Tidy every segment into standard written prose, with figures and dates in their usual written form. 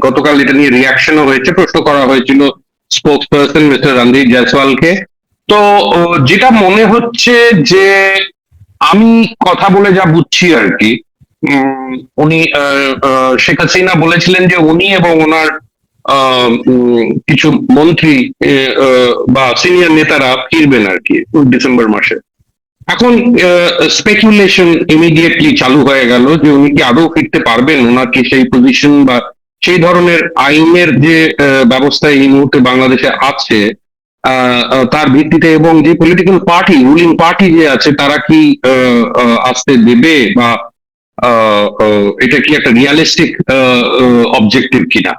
গতকাল এটা নিয়ে রিয়াকশনও হয়েছে, প্রশ্ন করা হয়েছিল স্পোক্স পার্সন মিস্টার রণদীপ জয়সওয়ালকে। তো যেটা মনে হচ্ছে যে আমি কথা বলে যা বুঝছি আর কি, উনি শেখ হাসিনা বলেছিলেন যে উনি এবং ওনার কিছু মন্ত্রী বা সিনিয়র নেতারা ফিরবেন আর কি ডিসেম্বর মাসে। এখন স্পেকুলেশন ইমিডিয়েটলি চালু হয়ে গেল যে উনি কি আদৌ ফিরতে পারবেন, ওনার কি সেই পজিশন বা সেই ধরনের আইনের যে ব্যবস্থা এই মুহূর্তে বাংলাদেশে আছে তার ভিত্তিতে, এবং যে পলিটিক্যাল পার্টি রুলিং পার্টি যে আছে তারা কি আসতে দেবে, বা এটা কি একটা রিয়ালিস্টিক অবজেক্টিভ কিনা।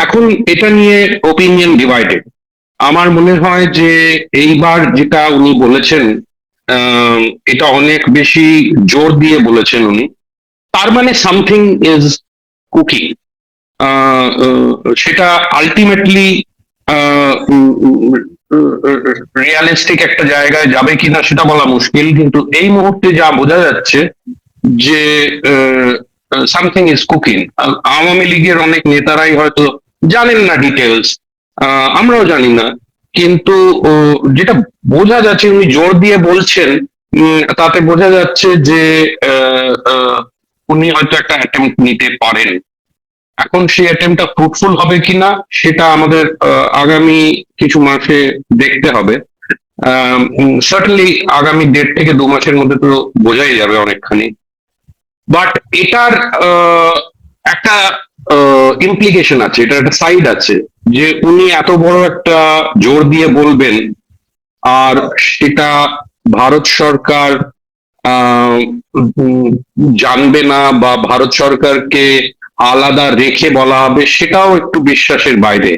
এখন এটা নিয়ে ওপিনিয়ন ডিভাইডেড। আমার মনে হয় যে এইবার যেটা উনি বলেছেন আহ, এটা অনেক বেশি জোর দিয়ে বলেছেন উনি, তার মানে সামথিং ইজ কুকিং। সেটা আলটিমেটলি রিয়ালিস্টিক একটা জায়গায় যাবে কিনা সেটা বলা মুশকিল, কিন্তু এই মুহূর্তে যা বোঝা যাচ্ছে যে সামথিং ইজ কুকিং। আওয়ামী লীগের অনেক নেতারাই হয়তো জানেন না ডিটেলস, আমরাও জানি না, কিন্তু যেটা বোঝা যাচ্ছে উনি জোর দিয়ে বলছেন, তাতে বোঝা যাচ্ছে যে উনি হয়তো একটা অ্যাটেম্প্ট নিতে পারেন। এখন সেই অ্যাটেম্পটা ফ্রুটফুল হবে কিনা সেটা আমাদের আগামী কিছু মাসে দেখতে হবে। সার্টেনলি আগামী 1.5 থেকে 2 মাসের মধ্যে তো বোঝাই যাবে অনেকখানি। বাট এটার একটা ইমপ্লিকেশন আছে, এটার একটা সাইড আছে, যে উনি এত বড় একটা জোর দিয়ে বলবেন, আর সেটা ভারত সরকার আহ, উম, জানবে না, বা ভারত সরকারকে আলাদা রেখে বলা হবে, সেটাও একটু বিশ্বাসের বাইরে।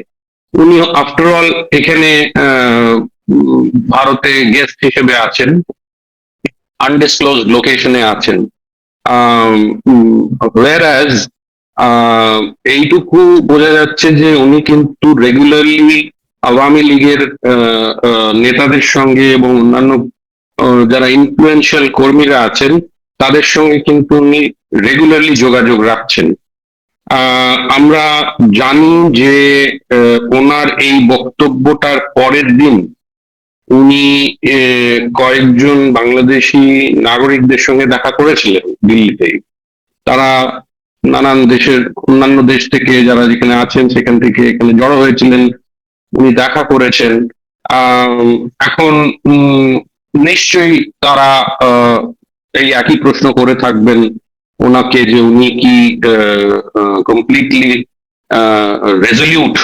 উনি আফটার অল এখানে আহ, উম, ভারতে গেস্ট হিসেবে আছেন, আনডিসক্লোজ লোকেশনে আছেন। whereas এইটুকু বোঝা যাচ্ছে যে উনি কিন্তু রেগুলারলি আওয়ামী লীগের নেতাদের সঙ্গে এবং অন্যান্য যারা ইনফ্লুয়েন্সিয়াল কর্মীরা আছেন তাদের সঙ্গে কিন্তু উনি রেগুলারলি যোগাযোগ রাখছেন। আমরা জানি যে ওনার এই বক্তব্যটার পরের দিন উনি কয়েকজন বাংলাদেশি নাগরিকদের সঙ্গে দেখা করেছিলেন দিল্লিতেই। তারা নানান দেশের, অন্যান্য দেশ থেকে যারা যেখানে আছেন সেখান থেকে এখানে জড়ো হয়েছিলেন, উনি দেখা করেছেন। আহ, এখন নিশ্চয়ই তারা এই একই প্রশ্ন করে থাকবেন ওনাকে, যে উনি কি কমপ্লিটলি রেজলিউট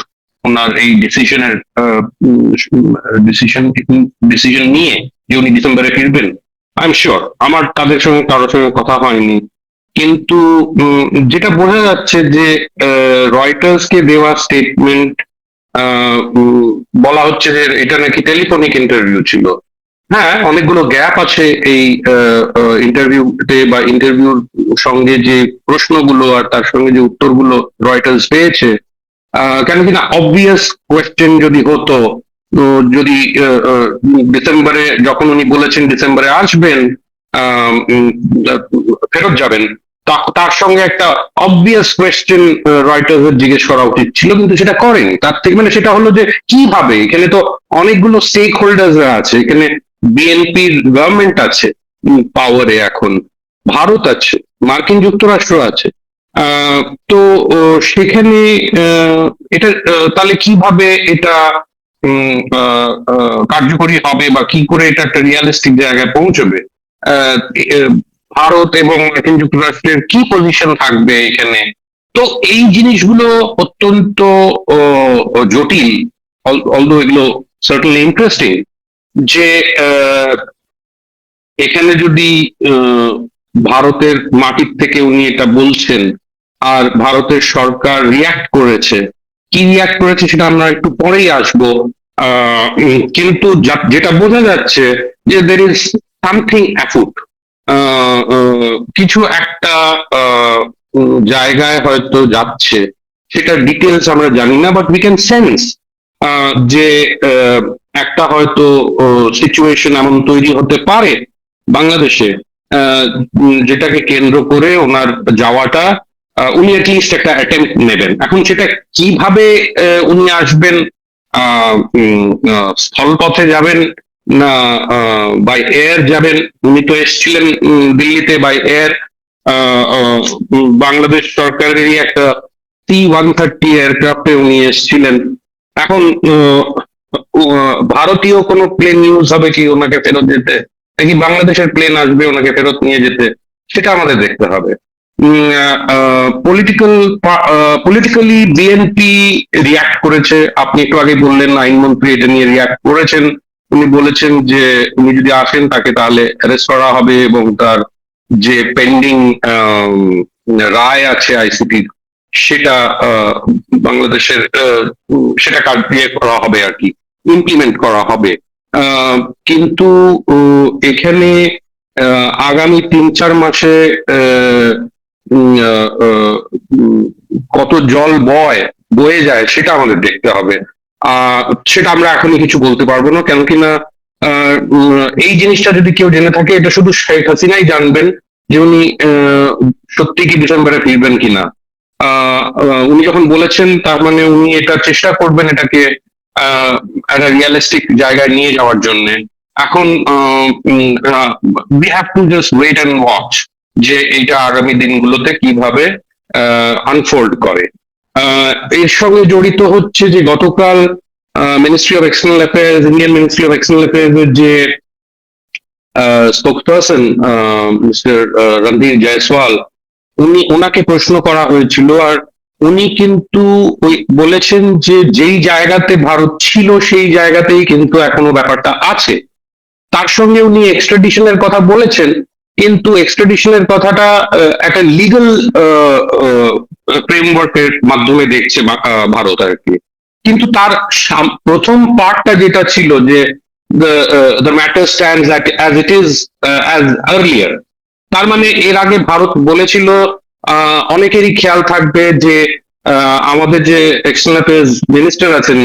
ওনার এই ডিসিশনের ডিসিশন ডিসিশন নিয়ে যে উনি ডিসেম্বরে ফিরবেন। আই এম শিওর, আমার তাদের সঙ্গে কারোর সঙ্গে কথা হয়নি, কিন্তু যেটা বোঝা যাচ্ছে যে রয়টার্স কে দেওয়া স্টেটমেন্ট, বলা হচ্ছে যে এটা নাকি টেলিফোনিক ইন্টারভিউ ছিল। হ্যাঁ, অনেকগুলো গ্যাপ আছে এই ইন্টারভিউতে, বা ইন্টারভিউর সঙ্গে যে প্রশ্নগুলো আর তার সঙ্গে যে উত্তরগুলো রয়টার্স পেয়েছে। কেন কিনা অবভিয়াস কোয়েশ্চেন যদি হতো, যদি ডিসেম্বরে, যখন উনি বলেছেন ডিসেম্বরে আসবেন, ফেরত যাবেন, তার সঙ্গে একটা অবভিয়াস কোয়েশ্চেন রয়টার্স জিজ্ঞেস করা উচিত ছিল, কিন্তু সেটা করেনি। তার থেকে মানে সেটা হলো যে কিভাবে, এখানে তো অনেকগুলো স্টেক হোল্ডার্সরা আছে, এখানে বিএনপির গভর্নমেন্ট আছে পাওয়ারে, এখন ভারত আছে, মার্কিন যুক্তরাষ্ট্র আছে। আহ, তো সেখানে এটা তাহলে কিভাবে এটা কার্যকরী হবে, বা কি করে এটা একটা রিয়ালিস্টিক জায়গায় পৌঁছবে। আহ, আহ, ভারত এবং মার্কিন যুক্তরাষ্ট্রের কি পজিশন থাকবে এখানে। তো এই জিনিসগুলো অত্যন্ত জটিল, অলদো এগুলো সার্টেনলি ইন্টারেস্টিং, যে এখানে যদি ভারতের মাটির থেকে উনি এটা বলছেন, আর ভারতের সরকার রিয়াক্ট করেছে, কি রিয়াক্ট করেছে সেটা আমরা একটু পরেই আসবো। কিন্তু যেটা বোঝা যাচ্ছে যে দের ইজ সামথিং অ্যাফুট, কিছু একটা জায়গায় হয়তো যাচ্ছে, সেটা ডিটেলস আমরা জানি না, বাট উই ক্যান সেন্স যে একটা হয়তো সিচুয়েশন এমন তৈরি হতে পারে বাংলাদেশে, যেটাকে কেন্দ্র করে ওনার যাওয়াটা উনি অ্যাটলিস্ট একটা অ্যাটেম্প্ট নেবেন। এখন সেটা কিভাবে উনি আসবেন, স্থলপথে যাবেন না বাই এয়ার যাবেন? উনি তো এসেছিলেন দিল্লিতে বাই এয়ার। বাংলাদেশ সরকারেরই একটা C-130 এয়ারক্রাফটে উনি এসেছিলেন। এখন ভারতীয় কোনো প্লেন ইউজ হবে কি ওনাকে ফেরত যেতে, নাকি বাংলাদেশের প্লেন আসবে ওনাকে ফেরত নিয়ে যেতে, সেটা আমাদের দেখতে হবে। পলিটিক্যাল পলিটিক্যালি বিএনপি রিয়াক্ট করেছে। আপনি একটু আগে বললেন আইনমন্ত্রী এটা নিয়ে রিয়াক্ট করেছেন। উনি বলেছেন যে উনি যদি আসেন তাকে তাহলে অ্যারেস্ট করা হবে এবং তার যে পেন্ডিং রায় আছে আইসিটির, সেটা বাংলাদেশের সেটা কার্যকর করা হবে আর কি, ইমপ্লিমেন্ট করা হবে। আহ, কিন্তু এখানে আগামী 3-4 মাসে আহ, উম, আহ, আহ, উম, কত জল বয়ে যায় সেটা আমাদের দেখতে হবে। সেটা আমরা এখনই কিছু বলতে পারবো না, কেন কিনা এই জিনিসটা যদি কেউ জেনে থাকে এটা শুধু শেখ হাসিনাই জানবেন যে উনি সত্যি কি ডিসেম্বরে ফিরবেন কিনা। উনি যখন বলেছেন তার মানে উনি এটা চেষ্টা করবেন এটাকে একটা রিয়েলিস্টিক জায়গায় নিয়ে যাওয়ার জন্য। এখন we have to just wait and watch যে এটা আগামী দিনগুলোতে কিভাবে আনফোল্ড করে। এর সঙ্গে জড়িত হচ্ছে যে গতকাল ministry of external affairs, Indian ministry of external affairs এর যে স্পোকসপারসন মিস্টার রণধীর জয়সওয়াল, ওনাকে প্রশ্ন করা হয়েছিল, আর উনি কিন্তু ওই বলেছেন যে যেই জায়গাতে ভারত ছিল সেই জায়গাতেই কিন্তু এখনো ব্যাপারটা আছে। তার সঙ্গে উনি এক্সট্রাডিশনের কথা বলেছেন, কিন্তু এক্সট্রাডিশনের কথাটা একটা লিগাল ফ্রেমওয়ার্কের মাধ্যমে দেখছে ভারত আর কি। কিন্তু তার প্রথম পার্টটা যেটা ছিল যে the matter stands as it is as earlier, তার মানে এর আগে ভারত বলেছিল, অনেকেরই খেয়াল থাকবে যে আমাদের যে এক্সটার্নাল অ্যাফেয়ার্স মিনিস্টার আছেন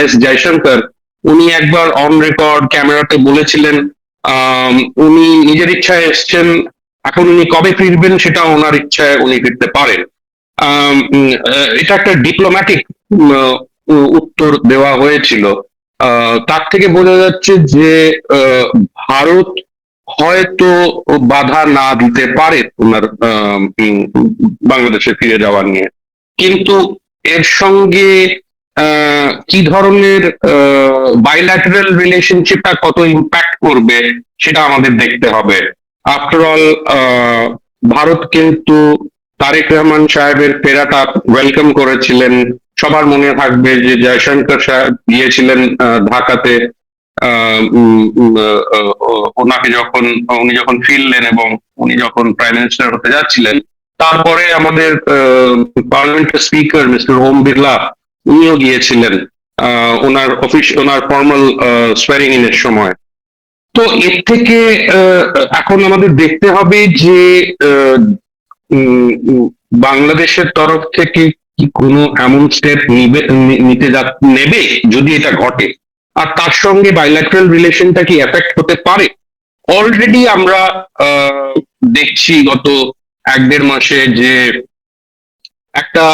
এস জয়শঙ্কর, উনি একবার অন রেকর্ড ক্যামেরাতে বলেছিলেন উনি নিজের ইচ্ছায় এসছেন, এখন উনি কবে ফিরবেন সেটা ওনার ইচ্ছায় উনি ফিরতে পারেন। এটা একটা ডিপ্লোম্যাটিক উত্তর দেওয়া হয়েছিল। তার থেকে বোঝা যাচ্ছে যে ভারত হয়তো বাধা না দিতে পারে ওনার বাংলাদেশে ফিরে যাওয়া নিয়ে, কিন্তু এর সঙ্গে কি ধরনের বাইল্যাটারাল রিলেশনশিপটা কত ইম্প্যাক্ট করবে সেটা আমাদের দেখতে হবে। আফটার অল ভারত কিন্তু তারেক রহমান সাহেবের ফেরাটা ওয়েলকাম করেছিলেন। সবার মনে থাকবে যে জয়শঙ্কর সাহেব গিয়েছিলেন ঢাকাতে, ওনাকে যখন উনি যখন ফিরলেন এবং উনি যখন প্রাইম মিনিস্টার হতে যাচ্ছিলেন, তারপরে আমাদের পার্লামেন্টের স্পিকার মিস্টার ওম বিড়লা উনিও গিয়েছিলেন ওনার ফর্মাল সোয়ারিং ইন এর সময়। তো এর থেকে এখন আমাদের দেখতে হবে যে বাংলাদেশের তরফ থেকে কি কোনো এমন স্টেপ নেবে যদি এটা ঘটে, আর তার সঙ্গে বাইল্যাটারাল রিলেশনটা কি এফেক্ট হতে পারে। অলরেডি আমরা দেখছি গত 1-1.5 মাসে যে একটা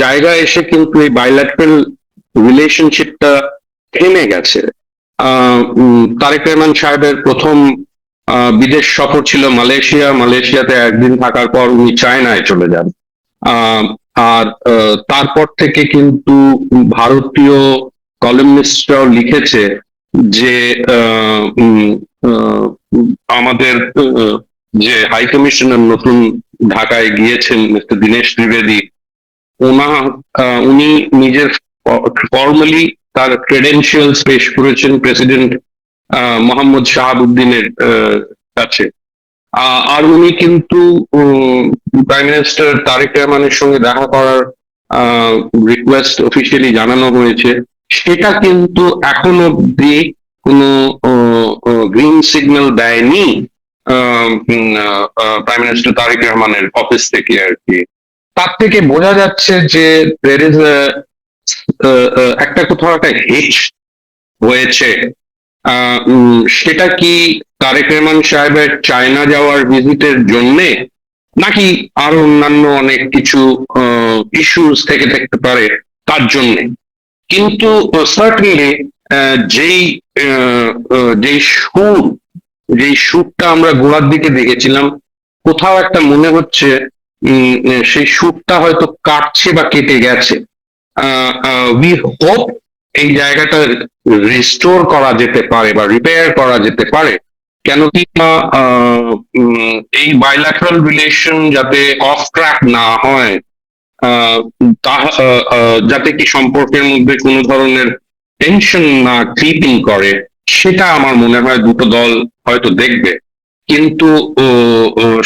জায়গায় এসে কিন্তু এই বাইল্যাটারাল রিলেশনশিপটা থেমে গেছে। তারেক রহমান সাহেবের প্রথম বিদেশ সফর ছিল মালয়েশিয়াতে একদিন থাকার পর উনি চায়নায় চলে যান। আর তারপর থেকে কিন্তু ভারতীয় কলামিস্টরাও লিখেছে যে আমাদের যে হাই কমিশনার নতুন ঢাকায় গিয়েছেন মিস্টার দীনেশ ত্রিবেদী, উনি নিজের ফর্মালি তার ক্রেডেনশিয়ালস পেশ করেছেন প্রেসিডেন্ট মোহাম্মদ শাহাবুদ্দিনের কাছে। আর উনি কিন্তু প্রাইম মিনিস্টার তারেক রহমানের সঙ্গে দেখা করার রিকোয়েস্ট অফিসিয়ালি জানানো হয়েছে, সেটা কিন্তু এখন অব্দি কোনো গ্রিন সিগন্যাল দেয়নি প্রাইম মিনিস্টার তারেক রহমানের অফিস থেকে আর কি। তার থেকে বোঝা যাচ্ছে যে there is একটা কোথাও একটা হিচ হয়েছে। সেটা কি তারেক রহমান সাহেবের চায়না যাওয়ার ভিজিটের জন্যে, নাকি আরো অন্যান্য অনেক কিছু ইস্যুস থেকে থাকতে পারে তার জন্য। কিন্তু সার্টেনলি যেই যেই সুর যেই সুরটা আমরা গোড়ার দিকে দেখেছিলাম, কোথাও একটা মনে হচ্ছে সেই সুরটা হয়তো কাটছে বা কেটে গেছে। উই হোপ এই জায়গাটা রিস্টোর করা যেতে পারে বা রিপেয়ার করা যেতে পারে। কেন কি না, এই বাইল্যাটারাল রিলেশন যাতে অফ ট্র্যাক না হয়, যাতে কি সম্পর্কের মধ্যে কোনো ধরনের টেনশন না ক্রিপিং করে, সেটা আমার মনে হয় দুটো দল হয়তো দেখবে। কিন্তু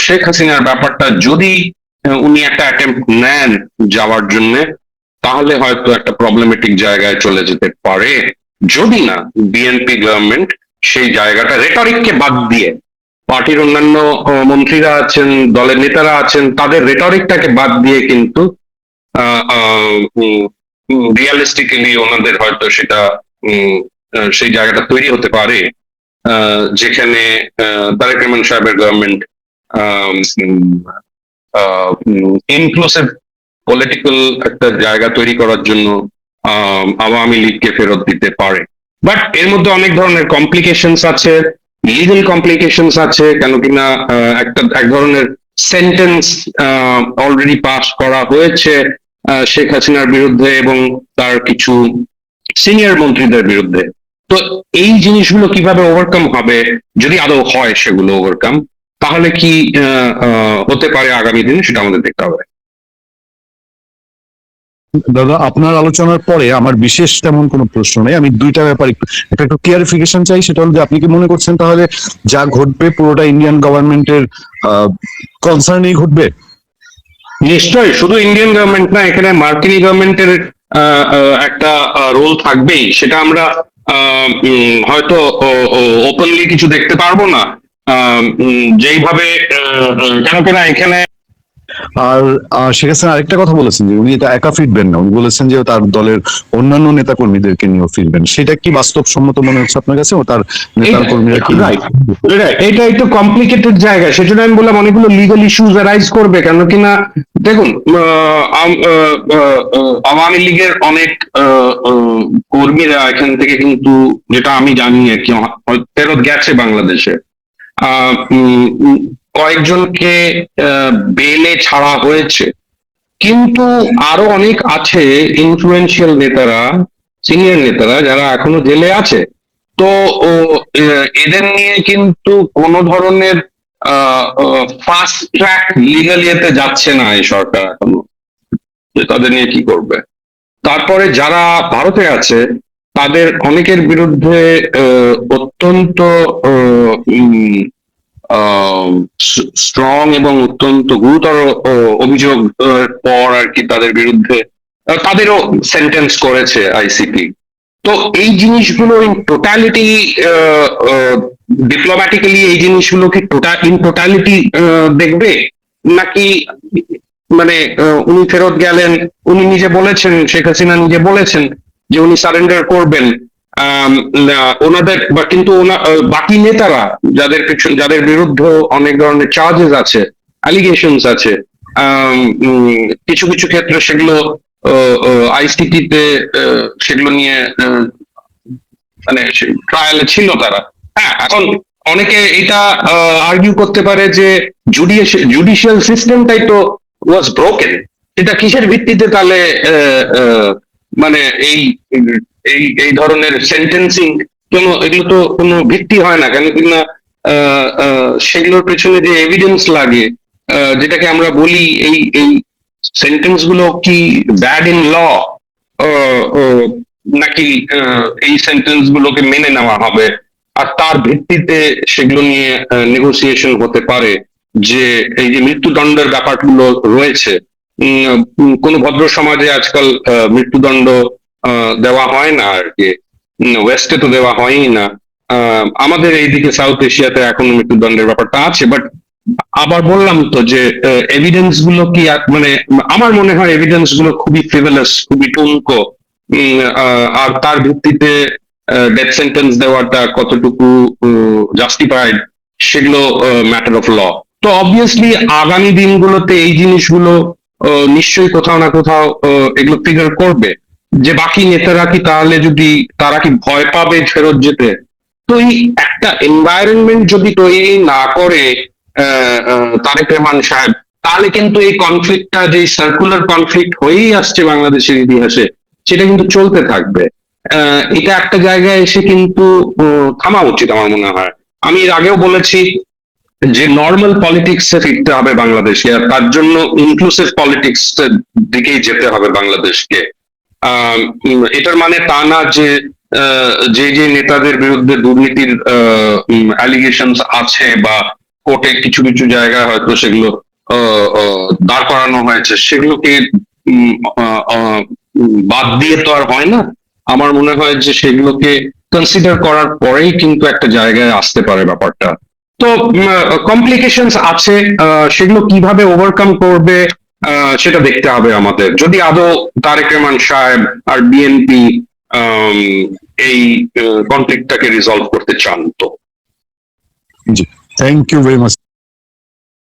শেখ হাসিনার ব্যাপারটা যদি উনি একটা অ্যাটেম্প নেন যাওয়ার জন্য, তাহলে হয়তো একটা প্রবলেমেটিক জায়গায় চলে যেতে পারে, যদি না বিএনপি গভর্নমেন্ট সেই জায়গাটা রেটরিককে বাদ দিয়ে, পার্টির অন্যান্য মন্ত্রীরা আছেন, দলের নেতারা আছেন, তাদের রেটরিকটাকে বাদ দিয়ে কিন্তু রিয়ালিস্টিক্যালি ওনাদের হয়তো সেটা সেই জায়গাটা তৈরি হতে পারে, যেখানে তারেক রহমান সাহেবের গভর্নমেন্ট ইনক্লুসিভ পলিটিক্যাল একটা জায়গা তৈরি করার জন্য আওয়ামী লীগকে ফেরত দিতে পারে। বাট এর মধ্যে অনেক ধরনের কমপ্লিকেশনস আছে, লিগাল কমপ্লিকেশনস আছে, কেন কিনা এক ধরনের সেন্টেন্স অলরেডি পাস করা হয়েছে শেখ হাসিনার বিরুদ্ধে এবং তার কিছু সিনিয়র মন্ত্রীদের বিরুদ্ধে। তো এই জিনিসগুলো কিভাবে ওভারকাম হবে, যদি আদৌ হয় সেগুলো ওভারকাম, তাহলে কি হতে পারে আগামী দিনে, সেটা আমাদের দেখতে হবে। দাদা, আপনার আলোচনার পরে আমার বিশেষ তেমন কোনো প্রশ্ন নেই। আমি দুইটা ব্যাপার একটু ক্লিয়ারিফিকেশন চাই। সেটা হলো যে আপনি কি মনে করছেন তাহলে যা ঘটবে পুরোটা ইন্ডিয়ান গভর্নমেন্টের কনসার্নেই ঘটবে? নিশ্চয়ই, শুধু ইন্ডিয়ান গভর্নমেন্ট না, এখানে মার্কিনি গভর্নমেন্টের একটা রোল থাকবেই। সেটা আমরা হয়তো ওপেনলি কিছু দেখতে পারবো না, যেইভাবে কেন কিনা এখানে। আর শেখ হাসিনা আরেকটা কথা বলেছেন যে উনি এটা একা ফিরবেন না, উনি বলেছেন যে তার দলের অন্যান্য নেতা কর্মীদেরকে নিয়েও ফিরবেন। সেটা কি বাস্তবসম্মত মনে হচ্ছে আপনার কাছে? ও তার নেতা কর্মীরা কি? এটা একটু কমপ্লিকেটেড জায়গা, সেজন্য আমি বললাম অনেকগুলো লিগাল ইস্যুস রাইজ করবে। কেন কিনা দেখুন, আওয়ামী লীগের অনেক কর্মীরা এখান থেকে কিন্তু, যেটা আমি জানি আর কি, ফেরত গেছে বাংলাদেশে। কয়েকজনকে বেলে ছাড়া হয়েছে, কিন্তু আরো অনেক আছে ইনফ্লুয়েন্সিয়াল নেতারা, সিনিয়র নেতারা যারা এখনো জেলে আছে। তো এদের নিয়ে কিন্তু কোনো ধরনের ফাস্ট ট্র্যাক লিগাল ইয়েতে যাচ্ছে না এই সরকার এখনো, যে তাদের নিয়ে কি করবে। তারপরে যারা ভারতে আছে, তাদের অনেকের বিরুদ্ধে অত্যন্ত স্ট্রং এবং অত্যন্ত গুরুতর অভিযোগ পর আর কি তাদের বিরুদ্ধে তাদেরও সেন্টেন্স করেছে আইসিপি। তো এই জিনিসগুলো ইন টোটালিটি, ডিপ্লোম্যাটিক্যালি এই জিনিসগুলো কি ইন টোটালিটি দেখবে, নাকি মানে উনি ফেরত গেলেন, উনি নিজে বলেছেন, শেখ হাসিনা নিজে বলেছেন যে উনি সারেন্ডার করবেন, ওনাদের বা কিন্তু বাকি নেতারা যাদের বিরুদ্ধে অনেক ধরনের চার্জেস আছে, অ্যালিগেশনস আছে, কিছু কিছু ক্ষেত্রে সেগুলো আইসিটিতে সেগুলো নিয়ে মানে ট্রায়ালে ছিল তারা। হ্যাঁ, এখন অনেকে এটা আর্গিউ করতে পারে যে জুডিশিয়াল সিস্টেমটাই তো ওয়াজ ব্রোকেন, এটা কিসের ভিত্তিতে তাহলে মানে এই এই এই ধরনের সেন্টেন্সিং, এগুলো তো কোনো ভিত্তি হয় না। কেন কিনা সেগুলোর পেছনে যে এভিডেন্স লাগে, যেটাকে আমরা বলি এই এই সেন্টেন্স গুলো কি ব্যাড ইন ল, নাকি এই সেন্টেন্স গুলোকে মেনে নেওয়া হবে আর তার ভিত্তিতে সেগুলো নিয়ে নেগোসিয়েশন হতে পারে। যে এই যে মৃত্যুদণ্ডের ব্যাপারগুলো রয়েছে, কোন ভদ্র সমাজে আজকাল মৃত্যুদণ্ড দেওয়া হয় না আর কি, ওয়েস্টে তো দেওয়া হয়ই না। আমাদের এইদিকে সাউথ এশিয়াতে এখন মৃত্যুদণ্ডের ব্যাপারটা আছে, বাট আবার বললাম তো যে এভিডেন্স গুলো কি মানে আমার মনে হয় এভিডেন্স গুলো খুবই ফ্রিভেলাস, খুবই টুনকো, আর তার ভিত্তিতে ডেথ সেন্টেন্স দেওয়াটা কতটুকু জাস্টিফাইড, সেগুলো ম্যাটার অফ ল। তো অবভিয়াসলি আগামী দিনগুলোতে এই জিনিসগুলো নিশ্চয়ই কোথাও না কোথাও এগুলো ফিগার করবে, যে বাকি নেতারা কি তাহলে যদি তারা কি ভয় পাবে ফেরত যেতে। তো এই একটা এনভায়রনমেন্ট যদি তৈরি না করে তারেক রহমান সাহেব, তাহলে কিন্তু এই কনফ্লিক্টটা, যে সার্কুলার কনফ্লিক্ট হয়েই আসছে বাংলাদেশের ইতিহাসে, সেটা কিন্তু চলতে থাকবে। এটা একটা জায়গায় এসে কিন্তু থামা উচিত আমার মনে হয়। আমি এর আগেও বলেছি যে নর্মাল পলিটিক্স এ ফিরতে হবে বাংলাদেশকে, আর তার জন্য ইনক্লুসিভ পলিটিক্স এর দিকেই যেতে হবে বাংলাদেশকে। এটার মানে তা না যে যে যে নেতাদের বিরুদ্ধে দুর্নীতির অ্যালিগেশন আছে বা কোর্টে কিছু কিছু জায়গায় হয়তো সেগুলো দাঁড় করানো হয়েছে, সেগুলোকে বাদ দিয়ে তো আর হয় না। আমার মনে হয় যে সেগুলোকে কনসিডার করার পরেই কিন্তু একটা জায়গায় আসতে পারে ব্যাপারটা। তো কমপ্লিকেশনস আছে, সেগুলো কিভাবে ওভারকাম করবে সেটা দেখতে হবে আমাদের, যদি আদৌ তারেক রহমান সাহেব আর বিএনপি এই কনফ্লিক্টটাকে রিজলভ করতে চান তো। জি, থ্যাংক ইউ ভেরি মাচ।